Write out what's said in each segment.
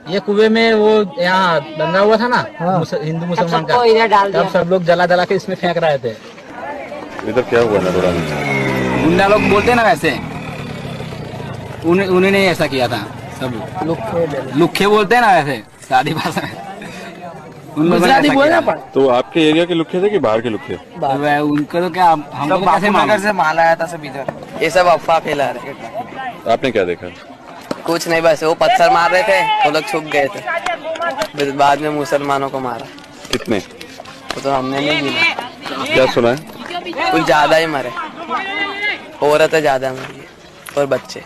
ये कुएं में वो यहाँ दंगा हुआ था ना, हिंदू मुसलमान का, तब सब लोग जला जला के इसमें फेंक रहे थे। इधर क्या हुआ नरोड़ा में? गुंडा लोग बोलते ना वैसे, उन्होंने ने ऐसा किया था। सब लुखे बोलते हैं ना वैसे शादी भाषा में, उन लोगों ने ऐसा किया था। तो आपके एरिया के लुखे थे कि बाहर के लुखे? उनको तो क्या, हम लोग कैसे नगर से माल आया था सब इधर। ये सब अफवाह फैला रहे। आपने क्या देखा? कुछ नहीं, बस वो पत्थर मार रहे थे, वो लोग छुप गए थे, फिर बाद में मुसलमानों को मारा। कितने? वो तो हमने नहीं गिना। क्या सुना है? कुछ ज्यादा ही मरे, औरतें ज्यादा मरी और बच्चे।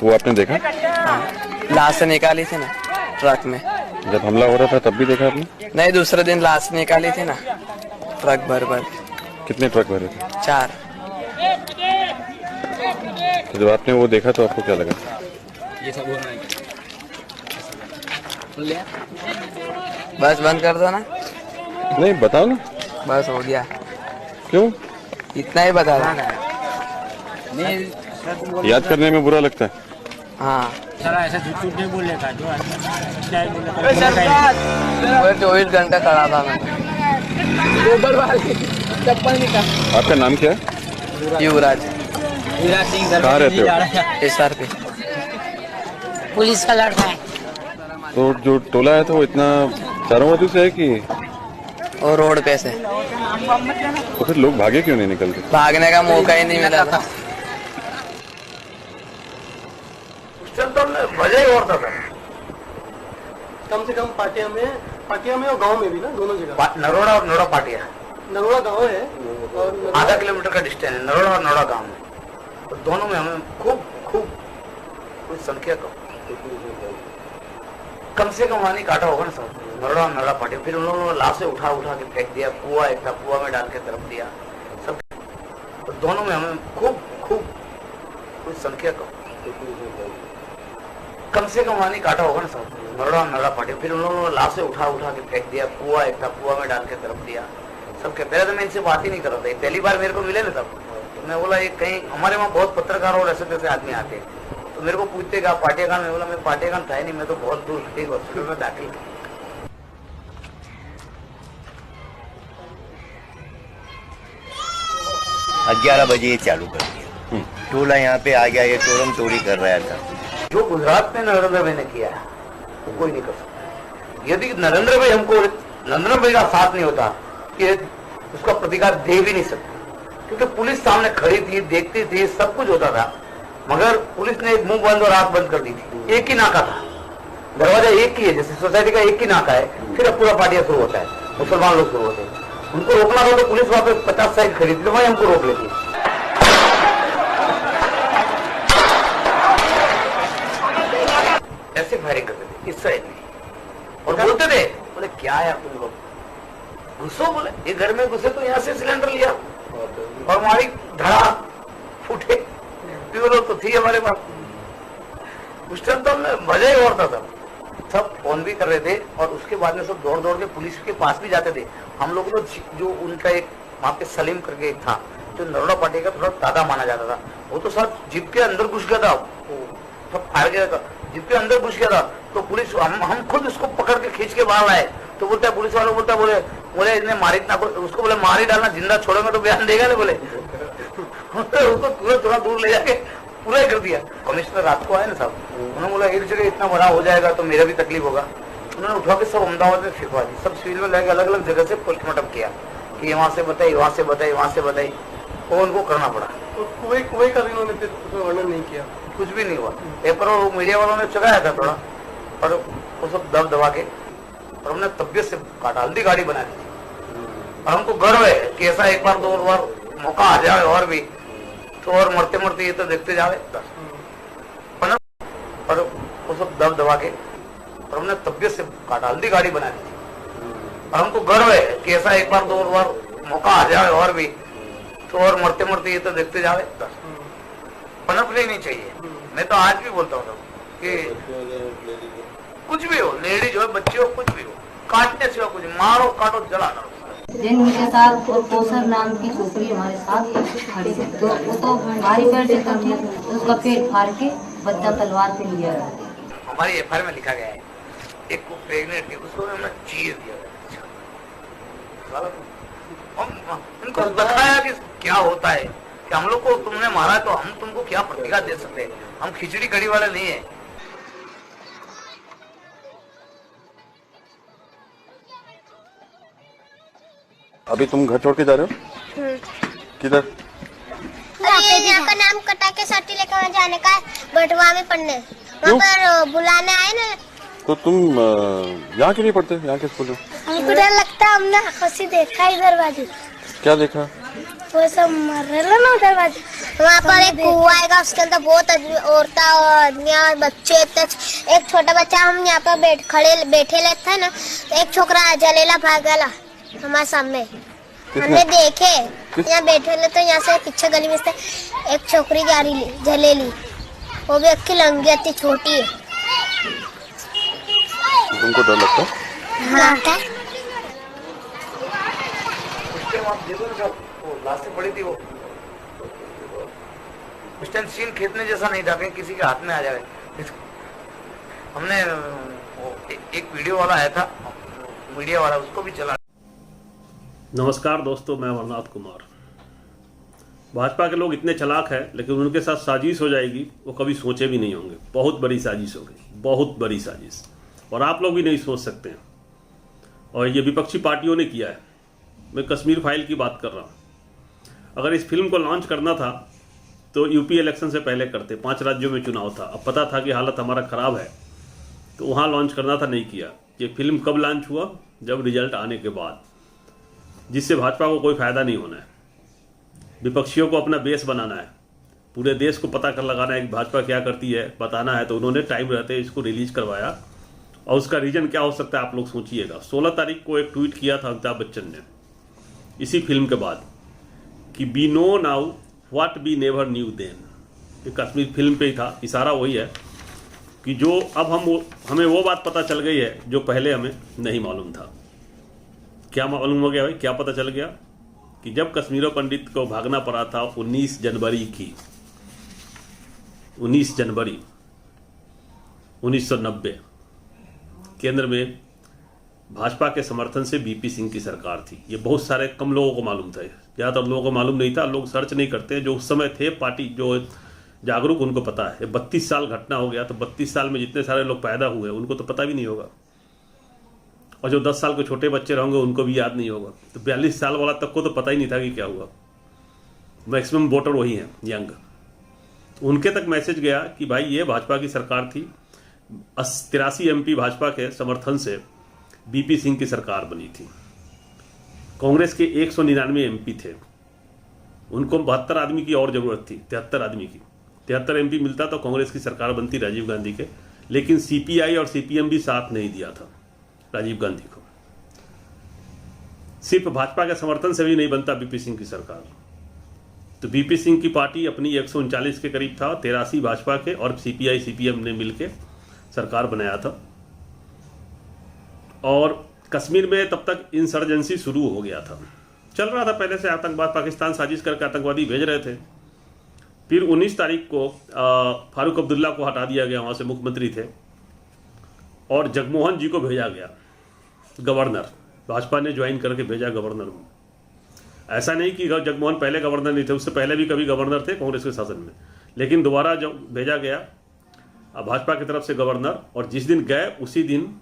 वो आपने देखा? हाँ, लाश निकाली थी ना ट्रक में। जब हमला हो रहा था तब भी देखा आपने? नहीं, दूसरे दिन लाश निकाली थी ना ट्रक भर भर। कितने ट्रक भरे थे? 4। तो जब आपने वो देखा तो आपको क्या लगा? ये सब हो रहा है। बस बंद कर दो ना। नहीं बताओ ना। बस हो गया। क्यों? इतना ही बता रहा। नहीं, याद करने में बुरा लगता है? हाँ, ऐसा झूठ नहीं बोलेगा जो 24 घंटा खड़ा था मैं। आपका नाम क्या है? युवराज। कहाँ रहते हो? SR पे। पुलिस का लड़का है। तो जो टोला है तो वो इतना चारों वजह से है कि? और रोड पे से तो फिर लोग भागे क्यों नहीं निकलते? भागने का मौका ही नहीं मिला था। वजह ही और था सर। कम से कम पाटिया में और गांव में भी ना, दोनों जगह। नरोड़ा और नोड़ा पाटिया, नरोड़ा गांव है और आधा किलोमीटर का डिस्टेंस है नरोड़ा और नोड़ा गांव में। तो दोनों में हमें खूब कुछ संख्या कम से कम वानी काटा होगा ना सर, नरोड़ा और नोड़ा पाटिया। फिर उन लोगों ने लाशें उठा के फेंक दिया, एक था कुआ में डाल के तरफ दिया सब। तो दोनों में हमें खूब कुछ संख्या कम से कम वानी काटा होगा ना सर, नरोड़ा और नोड़ा पाटिया। फिर उन लोगों ने लाशें उठा के फेंक दिया, एक था कुआ में डाल के तरफ दिया सबके। पहले तो मैं इनसे बात ही नहीं कर रहा था, पहली बार मेरे को मिले ना तब। तो मैं बोला ये कहीं हमारे वहाँ बहुत पत्रकार और ऐसे तैसे आदमी आते हैं, तो मेरे को पूछते कि पाटियाखान में? बोला मैं पाटियाखान था ही नहीं, मैं तो बहुत दूर एक हॉस्पिटल में दाखिल था। 11 बजे ये चालू कर दिया। टोला यहाँ पे आ गया, ये तोड़म तोड़ी कर रहा था। जो गुजरात में नरेंद्र भाई ने किया है वो कोई नहीं कर सकता। यदि नरेंद्र भाई का साथ नहीं होता कि उसका प्रतिकार दे भी नहीं सकते, क्योंकि पुलिस सामने खड़ी थी, देखती थी, सब कुछ होता था। मगर पुलिस ने एक मुंह बंद और आंख बंद कर दी थी। एक ही नाका था, दरवाजा एक ही है, जैसे सोसाइटी का एक ही नाका है, फिर अब पूरा पार्टियां शुरू होता है, मुसलमान लोग शुरू होते हैं। उनको रोकना था तो पुलिस वहां पे 50 साइड खड़ी थी, तो वही हमको रोक लेती। ऐसे फायरिंग करते थे इस साइड में और बोलते थे, बोले क्या है तुम लोग घुसो। बोले ये घर में घुसे तो यहाँ से सिलेंडर लिया और हमारी धड़ा फूटे। प्यूरो तो थी हमारे पास उस टाइम, तो हमने मजा ही और था। सब फोन भी कर रहे थे और उसके बाद में सब दौड़ के पुलिस के पास भी जाते थे। हम लोग तो जो उनका एक वहाँ पे सलीम करके एक था, जो नरोड़ा पार्टी का थोड़ा दादा माना जाता था, वो तो सब जीप के अंदर घुस गया था, सब फायर गया था, जीप के अंदर घुस गया था। तो पुलिस हम खुद उसको पकड़ के खींच के बाहर लाए। तो बोलता है पुलिस वालों, बोले इन्हें मारी ना, उसको बोले मारी डालना, जिंदा छोड़ेंगे तो बयान देगा ना। बोले उसको थोड़ा दूर ले जाके पूरा कर दिया। कमिश्नर रात को आए ना साहब, उन्होंने बोला एक जगह इतना बड़ा हो जाएगा तो मेरा भी तकलीफ होगा। उन्होंने उठा के सब अहमदाबाद में फिरवा दी, सब सिविल में लेके अलग अलग जगह से पोस्टमार्टम किया कि वहां से बताई, वहां से बताई, वहां से बताई, वो उनको करना पड़ा। तो कुएं का इन्होंने वर्णन नहीं किया, कुछ भी नहीं हुआ। पेपर और मीडिया वालों ने चलाया था थोड़ा, और वो सब दबा के, और हमने तबियत से काटा, हल्दी गाड़ी बना दी। और हमको गर्व है कि ऐसा एक बार 2 बार मौका आ जाए और भी, तो और मरते ये तो देखते जावे। और वो सब दबा के, और हमने तबियत से काटा, हल्दी गाड़ी बना दी। और हमको गर्व है कि ऐसा एक बार 2 बार मौका आ जाए और भी, तो और मरते ये तो देखते जावे। पनपनी नहीं चाहिए। मैं तो आज भी बोलता हूँ कि कुछ भी हो, लेडीज हो, बच्चे हो, कुछ भी हो, काटने से कुछ मारो, काटो, जलाना। जिन उनके साथ और कोसर नाम की छोकरी हमारे साथ खड़ी थी, तो वो तो भारी पैर से करती है, तो उसका पेट फाड़ के बच्चा तलवार पे लिया। हमारी एफआईआर में लिखा गया है, एक को प्रेग्नेंट थी उसको हमने चीर दिया गया। उनको बताया कि क्या होता है, कि हम लोग को तुमने मारा तो हम तुमको क्या प्रतिक्रिया दे सकते हैं, हम खिचड़ी कड़ी वाले नहीं है। अभी तुम घर छोड़ के जा रहे हो? किधर? अरे यहाँ का नाम कटा के सर्टी लेकर वहाँ जाने का है, बटवा में पढ़ने वहाँ पर बुलाने आए ना। तो तुम यहाँ क्यों नहीं पढ़ते? यहाँ के स्कूल में? हमको डर लगता है, हमने खुशी देखा इधर बाजू। क्या देखा? वो सब मर रहे ना उधर बाजू। वहाँ पर एक कुआं आएगा, उसके अंदर बहुत औरतें और आदमी और बच्चे। एक छोटा बच्चा, हम यहाँ पर बैठे लेते ना, तो एक छोकरा जलेला भागला हमारे सामने, हमने देखे यहाँ बैठे ले, तो यहाँ से पीछे गली में से एक छोकरी गाड़ी ली जलेली, वो भी अक्की लंगी इतनी छोटी है। तुमको डर लगता? हाँ। लाशें पड़ी थी वो, उस टाइम सीन खेतने जैसा नहीं था, कहीं किसी के हाथ में आ जाए। हमने एक वीडियो वाला आया था, मीडिया वाला, उसको भी चला। नमस्कार दोस्तों, मैं अमरनाथ कुमार। भाजपा के लोग इतने चालाक हैं, लेकिन उनके साथ साजिश हो जाएगी वो कभी सोचे भी नहीं होंगे। बहुत बड़ी साजिश हो गई, बहुत बड़ी साजिश, और आप लोग भी नहीं सोच सकते हैं। और ये विपक्षी पार्टियों ने किया है। मैं कश्मीर फाइल की बात कर रहा हूँ। अगर इस फिल्म को लॉन्च करना था तो यूपी इलेक्शन से पहले करते। 5 राज्यों में चुनाव था, अब पता था कि हालत हमारा ख़राब है तो वहाँ लॉन्च करना था, नहीं किया। ये फिल्म कब लॉन्च हुआ? जब रिजल्ट आने के बाद, जिससे भाजपा को कोई फायदा नहीं होना है। विपक्षियों को अपना बेस बनाना है, पूरे देश को पता कर लगाना है कि भाजपा क्या करती है, बताना है। तो उन्होंने टाइम रहते इसको रिलीज करवाया, और उसका रीजन क्या हो सकता है आप लोग सोचिएगा। 16 तारीख को एक ट्वीट किया था अमिताभ बच्चन ने इसी फिल्म के बाद कि we know now what we never knew then. ये कश्मीर फिल्म पे ही था, इशारा वही है कि जो अब हमें वो बात पता चल गई है जो पहले हमें नहीं मालूम था। क्या मालूम हो गया भाई? क्या पता चल गया कि जब कश्मीरो पंडित को भागना पड़ा था 19 जनवरी 1990, केंद्र में भाजपा के समर्थन से बीपी सिंह की सरकार थी। ये बहुत सारे कम लोगों को मालूम था, ज़्यादातर लोगों को मालूम नहीं था। लोग सर्च नहीं करते, जो उस समय थे पार्टी जो जागरूक, उनको पता है। 32 साल घटना हो गया, तो 32 साल में जितने सारे लोग पैदा हुए उनको तो पता भी नहीं होगा, और जो 10 साल के छोटे बच्चे रहेंगे उनको भी याद नहीं होगा। तो 42 साल वाला तक को तो पता ही नहीं था कि क्या हुआ। मैक्सिमम वोटर वही हैं, यंग। उनके तक मैसेज गया कि भाई ये भाजपा की सरकार थी। 83 एमपी भाजपा के समर्थन से बीपी सिंह की सरकार बनी थी। कांग्रेस के 199 एमपी थे, उनको 72 आदमी की और जरूरत थी, 73 आदमी की। 73 एमपी मिलता तो कांग्रेस की सरकार बनती राजीव गांधी के, लेकिन सीपीआई और सीपीएम भी साथ नहीं दिया था राजीव गांधी को। सिर्फ भाजपा के समर्थन से भी नहीं बनता बीपी सिंह की सरकार। तो बीपी सिंह की पार्टी अपनी 139 के करीब था, 83 भाजपा के और सीपीआई सीपीएम ने मिलकर सरकार बनाया था। और कश्मीर में तब तक इंसर्जेंसी शुरू हो गया था, चल रहा था पहले से आतंकवाद। पाकिस्तान साजिश करके आतंकवादी भेज रहे थे। फिर 19 तारीख को फारूक अब्दुल्ला को हटा दिया गया, वहाँ से मुख्यमंत्री थे, और जगमोहन जी को भेजा गया गवर्नर। भाजपा ने ज्वाइन करके भेजा गवर्नर में। ऐसा नहीं कि जगमोहन पहले गवर्नर नहीं थे, उससे पहले भी कभी गवर्नर थे कांग्रेस के शासन में, लेकिन दोबारा जब भेजा गया भाजपा की तरफ से गवर्नर। और जिस दिन गए उसी दिन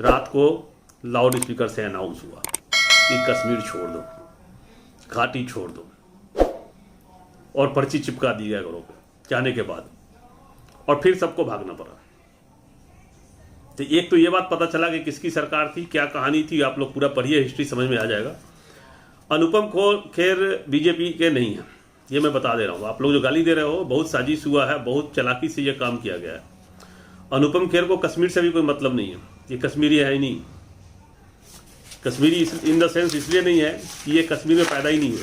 रात को लाउड स्पीकर से अनाउंस हुआ कि कश्मीर छोड़ दो, घाटी छोड़ दो, और पर्ची चिपका दी गया घरों पे जाने के बाद, और फिर सबको भागना पड़ा। तो एक तो ये बात पता चला कि किसकी सरकार थी, क्या कहानी थी। आप लोग पूरा पढ़िए, हिस्ट्री समझ में आ जाएगा। अनुपम खेर बीजेपी के नहीं है, ये मैं बता दे रहा हूँ। आप लोग जो गाली दे रहे हो, बहुत साजिश हुआ है, बहुत चालाकी से ये काम किया गया है। अनुपम खेर को कश्मीर से भी कोई मतलब नहीं है, ये कश्मीरी है ही नहीं। कश्मीरी इन द सेंस इसलिए नहीं है कि ये कश्मीर में पैदा ही नहीं हुए।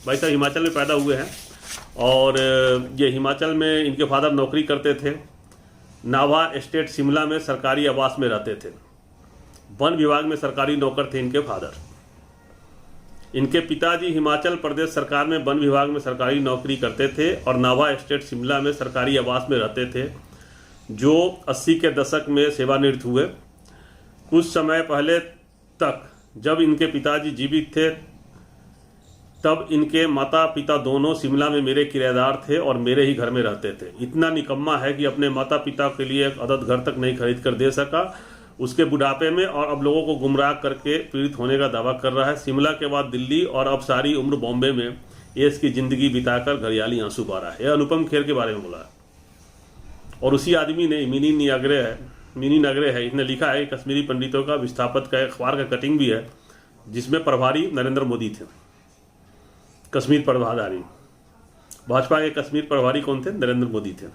भाई साहब हिमाचल में पैदा हुए हैं, और ये हिमाचल में इनके फादर नौकरी करते थे। नाभा एस्टेट शिमला में सरकारी आवास में रहते थे। वन विभाग में सरकारी नौकर थे इनके फादर। इनके पिताजी हिमाचल प्रदेश सरकार में वन विभाग में सरकारी नौकरी करते थे, और नाभा एस्टेट शिमला में सरकारी आवास में रहते थे। जो 80 के दशक में सेवानिवृत्त हुए। कुछ समय पहले तक जब इनके पिताजी जीवित थे तब इनके माता पिता दोनों शिमला में मेरे किराएदार थे और मेरे ही घर में रहते थे। इतना निकम्मा है कि अपने माता पिता के लिए एक अदद घर तक नहीं खरीद कर दे सका, उसके बुढ़ापे में, और अब लोगों को गुमराह करके पीड़ित होने का दावा कर रहा है। शिमला के बाद दिल्ली और अब सारी उम्र बॉम्बे में ऐश की जिंदगी बिताकर घरियाली आंसू पा रहा है। यह अनुपम खेर के बारे में बोला है। और उसी आदमी ने मिनी नगरे है, इसने लिखा है कश्मीरी पंडितों का विस्थापित का अखबार का कटिंग भी है जिसमें प्रभारी नरेंद्र मोदी थे, कश्मीर प्रभारी। भाजपा के कश्मीर प्रभारी कौन थे? नरेंद्र मोदी थे।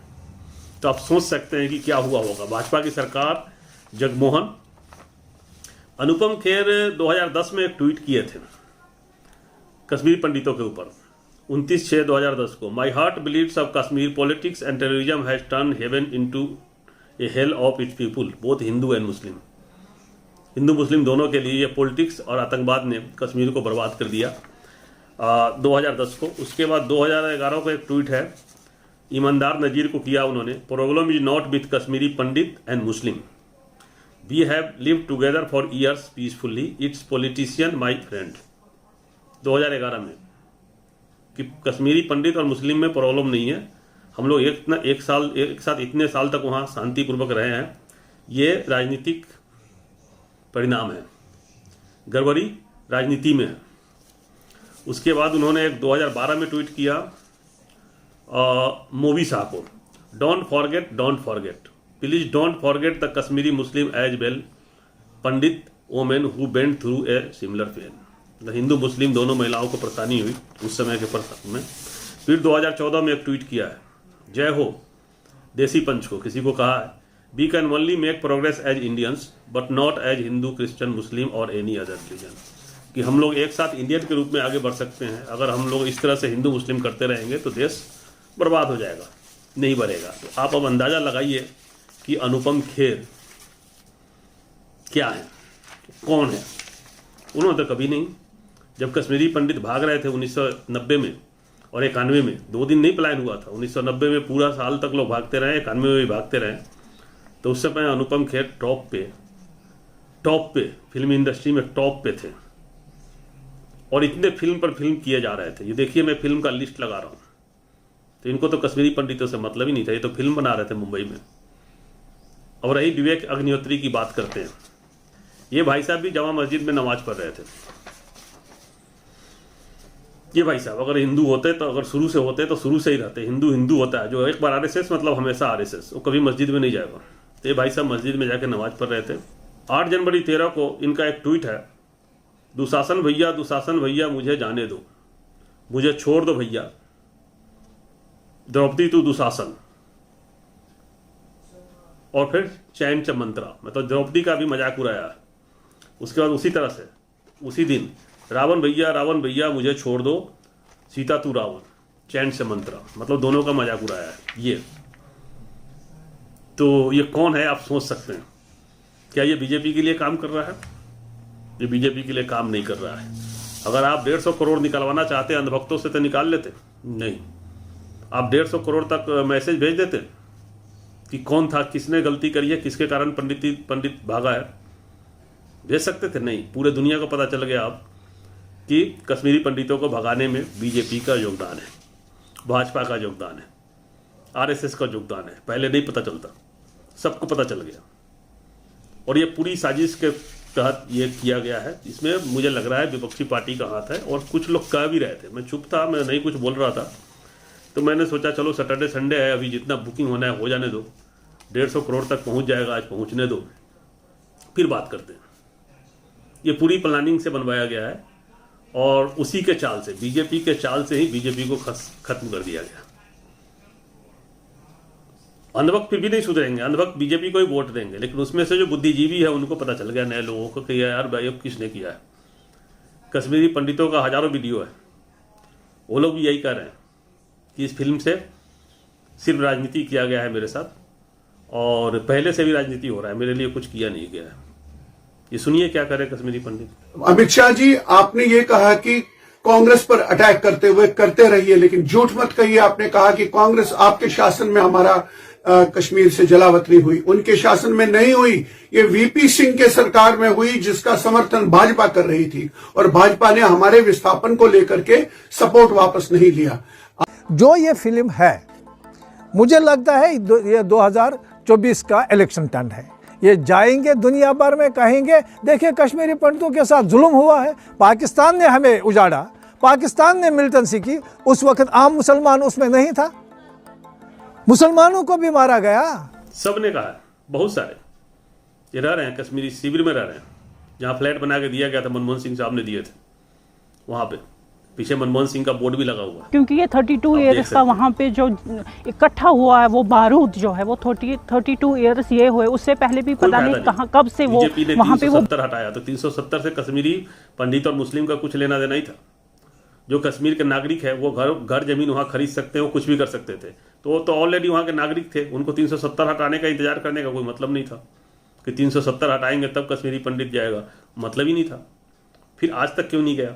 तो आप सोच सकते हैं कि क्या हुआ होगा। भाजपा की सरकार, जगमोहन। अनुपम खेर 2010 में एक ट्वीट किए थे कश्मीरी पंडितों के ऊपर, 29/6/2010 को। My heart bleeds of Kashmir, politics and terrorism has turn heaven into a hell of its people, both Hindu and Muslim. Hindu Muslim दोनों के लिए ये पॉलिटिक्स और आतंकवाद ने कश्मीर को बर्बाद कर दिया 2010 को। उसके बाद 2011 को एक ट्वीट है, ईमानदार नजीर को किया उन्होंने। Problem is not with Kashmiri Pandit and Muslim, we have lived together for years peacefully, it's politician my friend. 2011 में कि कश्मीरी पंडित और मुस्लिम में प्रॉब्लम नहीं है, हम लोग एक साथ इतने साल तक वहाँ शांतिपूर्वक रहे हैं। ये राजनीतिक परिणाम है, गड़बड़ी राजनीति में है। उसके बाद उन्होंने एक 2012 में ट्वीट किया मोवी शाह को, don't forget please don't forget the Kashmiri Muslim as well pandit women who went through a similar pain. Hindu Muslim दोनों महिलाओं को परेशानी हुई उस समय के प्रसंग में। फिर 2014 में एक ट्वीट किया है, जय हो देसी पंच को, किसी को कहा है, we can only make progress as Indians but not as Hindu, Christian, Muslim और एनी अदर रिलीजन। कि हम लोग एक साथ इंडियन के रूप में आगे बढ़ सकते हैं। अगर हम लोग इस तरह से हिंदू मुस्लिम करते रहेंगे तो देश बर्बाद हो जाएगा, नहीं बढ़ेगा। तो आप अब अंदाज़ा लगाइए कि अनुपम खेर क्या है, कौन है। उन्होंने तो कभी नहीं, जब कश्मीरी पंडित भाग रहे थे 1990 में और 91 में, 2 दिन नहीं पलायन हुआ था। 1990 में पूरा साल तक लोग भागते रहे, 91 में भी भागते रहे। तो उस समय अनुपम खेर टॉप पे फिल्म इंडस्ट्री में टॉप पे थे और इतने फिल्म पर फिल्म किए जा रहे थे। ये देखिए, मैं फिल्म का लिस्ट लगा रहा हूँ। तो इनको तो कश्मीरी पंडितों से मतलब ही नहीं था, ये तो फिल्म बना रहे थे मुंबई में। और रही विवेक अग्निहोत्री की बात करते हैं, ये भाई साहब भी जामा मस्जिद में नमाज पढ़ रहे थे। ये भाई साहब अगर हिंदू होते तो, अगर शुरू से होते तो शुरू से ही रहते। हिंदू होता है जो एक बार आरएसएस मतलब हमेशा आरएसएस, वो कभी मस्जिद में नहीं जाएगा। तो ये भाई साहब मस्जिद में जाके नमाज पढ़ रहे थे। 8 जनवरी 13 को इनका एक ट्वीट है, दुशासन भैया मुझे जाने दो, मुझे छोड़ दो भैया, द्रौपदी तू दुशासन। और फिर चैन च मंत्रा, मतलब द्रौपदी का भी मजाक उड़ाया। उसके बाद उसी तरह से उसी दिन रावण भैया मुझे छोड़ दो, सीता तू रावण, चैन से मंत्रा, मतलब दोनों का मजाक उड़ाया है ये। तो ये कौन है आप सोच सकते हैं। क्या ये बीजेपी के लिए काम कर रहा है? ये बीजेपी के लिए काम नहीं कर रहा है। अगर आप 150 करोड़ निकलवाना चाहते हैं अंधभक्तों से तो निकाल लेते, नहीं। आप 150 करोड़ तक मैसेज भेज देते कि कौन था, किसने गलती करी है, किसके कारण पंडित भागा है, भेज सकते थे? नहीं। पूरे दुनिया को पता चल गया अब कि कश्मीरी पंडितों को भगाने में बीजेपी का योगदान है, भाजपा का योगदान है, आरएसएस का योगदान है। पहले नहीं पता चलता, सबको पता चल गया। और ये पूरी साजिश के तहत ये किया गया है। इसमें मुझे लग रहा है विपक्षी पार्टी का हाथ है। और कुछ लोग कह भी रहे थे, मैं चुप था, मैं नहीं कुछ बोल रहा था। तो मैंने सोचा चलो सैटरडे संडे है, अभी जितना बुकिंग होना है हो जाने दो, 150 करोड़ तक पहुंच जाएगा, आज पहुंचने दो, फिर बात करते हैं। ये पूरी प्लानिंग से बनवाया गया है और उसी के चाल से, बीजेपी के चाल से ही बीजेपी को खत्म कर दिया गया। अंधभक्त फिर भी नहीं सुधरेंगे, अंधभक्त बीजेपी को ही वोट देंगे, लेकिन उसमें से जो बुद्धिजीवी है उनको पता चल गया, नए लोगों को, कि यार भाई अब किसने किया है। कश्मीरी पंडितों का हजारों वीडियो है, वो लोग भी यही कह रहे हैं कि इस फिल्म से सिर्फ राजनीति किया गया है मेरे साथ, और पहले से भी राजनीति हो रहा है, मेरे लिए कुछ किया नहीं गया है। ये सुनिए क्या करे कश्मीरी पंडित। अमित शाह जी, आपने ये कहा कि कांग्रेस पर अटैक करते रहिए, लेकिन झूठ मत कहिए। आपने कहा कि कांग्रेस आपके शासन में हमारा कश्मीर से जलावतनी हुई, उनके शासन में नहीं हुई। ये वीपी सिंह के सरकार में हुई, जिसका समर्थन भाजपा कर रही थी, और भाजपा ने हमारे विस्थापन को लेकर के सपोर्ट वापस नहीं लिया। जो ये फिल्म है, मुझे लगता है ये 2024 का इलेक्शन टर्न है। ये जाएंगे दुनिया भर में, कहेंगे देखिए कश्मीरी पंडितों के साथ जुल्म हुआ है, पाकिस्तान ने हमें उजाड़ा, पाकिस्तान ने मिलिटेंसी की, उस वक्त आम मुसलमान उसमें नहीं था, मुसलमानों को भी मारा गया। सबने कहा है, बहुत सारे ये रह रहे हैं कश्मीरी शिविर में रह रहे हैं, जहाँ फ्लैट बना के दिया गया था, मनमोहन सिंह साहब ने दिए थे, वहाँ पे पीछे मनमोहन सिंह का बोर्ड भी लगा हुआ है। क्योंकि ये 32 ईयर्स का वहाँ पे जो इकट्ठा हुआ है वो बारूद जो है वो 32 ईयर्स ये हुए, उससे पहले भी पता नहीं कहाँ कब से वो वहाँ पे वो 370 हटाया, तो 370 से कश्मीरी पंडित और मुस्लिम का कुछ लेना देना ही था। जो कश्मीर के नागरिक है वो घर जमीन वहाँ खरीद सकते हैं, वो कुछ भी कर सकते थे, तो वो तो ऑलरेडी वहाँ के नागरिक थे, उनको 370 हटाने का इंतजार करने का कोई मतलब नहीं था कि 370 हटाएंगे तब कश्मीरी पंडित जाएगा, मतलब ही नहीं था। फिर आज तक क्यों नहीं गया?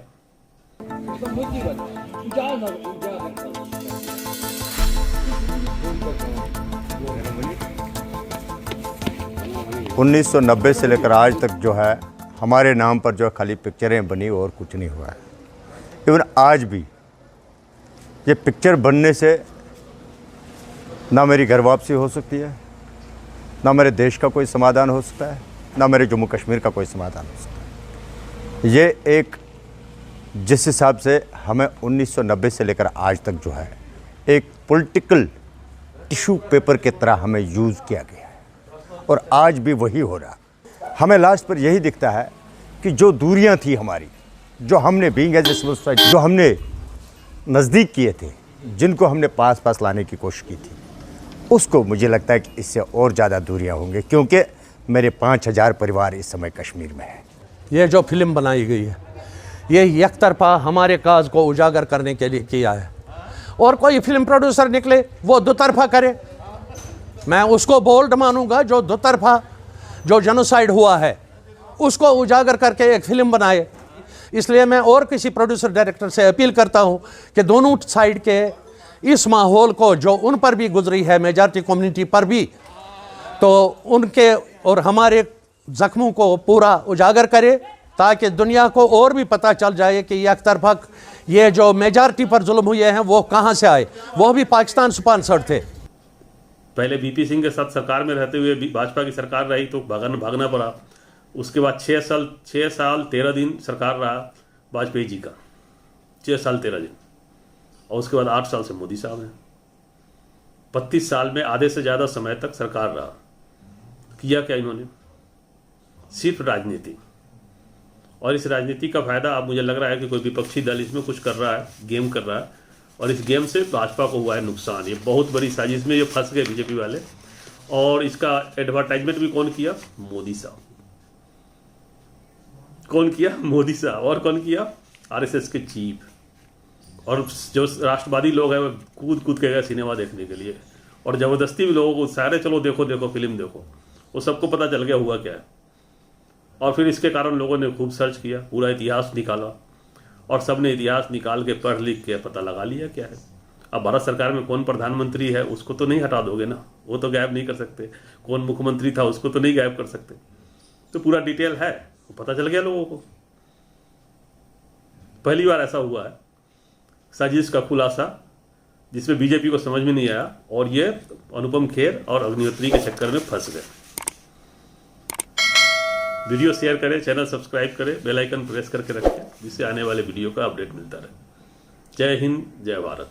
1990 से लेकर आज तक जो है हमारे नाम पर जो खाली पिक्चरें बनी और कुछ नहीं हुआ है। इवन आज भी ये पिक्चर बनने से ना मेरी घर वापसी हो सकती है, ना मेरे देश का कोई समाधान हो सकता है, ना मेरे जम्मू कश्मीर का कोई समाधान हो सकता है। ये एक जिस हिसाब से हमें 1990 से लेकर आज तक जो है एक पॉलिटिकल टिश्यू पेपर की तरह हमें यूज़ किया गया है, और आज भी वही हो रहा। हमें लास्ट पर यही दिखता है कि जो दूरियां थी हमारी, जो हमने being as a civil society जो हमने नज़दीक किए थे, जिनको हमने पास लाने की कोशिश की थी, उसको मुझे लगता है कि इससे और ज़्यादा दूरियां होंगी, क्योंकि मेरे 5000 परिवार इस समय कश्मीर में है। ये जो फिल्म बनाई गई है ये एक तरफा हमारे काज को उजागर करने के लिए किया है, और कोई फिल्म प्रोड्यूसर निकले वो दो तरफा करे, मैं उसको बोल्ड मानूंगा। जो दो तरफा जो जेनोसाइड हुआ है उसको उजागर करके एक फिल्म बनाए। इसलिए मैं और किसी प्रोड्यूसर डायरेक्टर से अपील करता हूं कि दोनों साइड के इस माहौल को जो उन पर भी गुजरी है, मेजॉरिटी कम्युनिटी पर भी, तो उनके और हमारे जख्मों को पूरा उजागर करे, ताकि दुनिया को और भी पता चल जाए कि एक तरफा ये जो मेजॉरिटी पर जुल्म हुए हैं वो कहाँ से आए, वो भी पाकिस्तान स्पॉन्सर्ड थे। पहले वीपी सिंह के साथ सरकार में रहते हुए भाजपा की सरकार रही तो भागना पड़ा। उसके बाद 6 साल 13 दिन सरकार रहा वाजपेयी जी का, 6 साल 13 दिन, और उसके बाद 8 साल से मोदी साहब हैं। 32 साल में आधे से ज़्यादा समय तक सरकार रहा। किया क्या इन्होंने? सिर्फ राजनीति, और इस राजनीति का फायदा अब मुझे लग रहा है कि कोई विपक्षी दल इसमें कुछ कर रहा है, गेम कर रहा है, और इस गेम से भाजपा को हुआ है नुकसान। ये बहुत बड़ी साजिश में ये फंस गए बीजेपी वाले, और इसका एडवर्टाइजमेंट भी कौन किया? मोदी साहब। कौन किया? मोदी साहब। और कौन किया? आरएसएस के चीफ, और जो राष्ट्रवादी लोग हैं वो कूद के गए सिनेमा देखने के लिए, और ज़बरदस्ती भी लोगों को सारे चलो देखो फिल्म देखो, वो सबको पता चल गया हुआ क्या है। और फिर इसके कारण लोगों ने खूब सर्च किया, पूरा इतिहास निकाला, और सब ने इतिहास निकाल के पढ़ लिख के पता लगा लिया क्या है। अब भारत सरकार में कौन प्रधानमंत्री है उसको तो नहीं हटा दोगे ना, वो तो गायब नहीं कर सकते। कौन मुख्यमंत्री था उसको तो नहीं गायब कर सकते। तो पूरा डिटेल है, वो पता चल गया लोगों को। पहली बार ऐसा हुआ है साजिश का खुलासा जिसमें बीजेपी को समझ में नहीं आया, और ये अनुपम खेर और अग्निहोत्री के चक्कर में फंस गए। वीडियो शेयर करें, चैनल सब्सक्राइब करें, बेल आइकन प्रेस करके रखें, जिससे आने वाले वीडियो का अपडेट मिलता रहे। जय हिंद, जय भारत।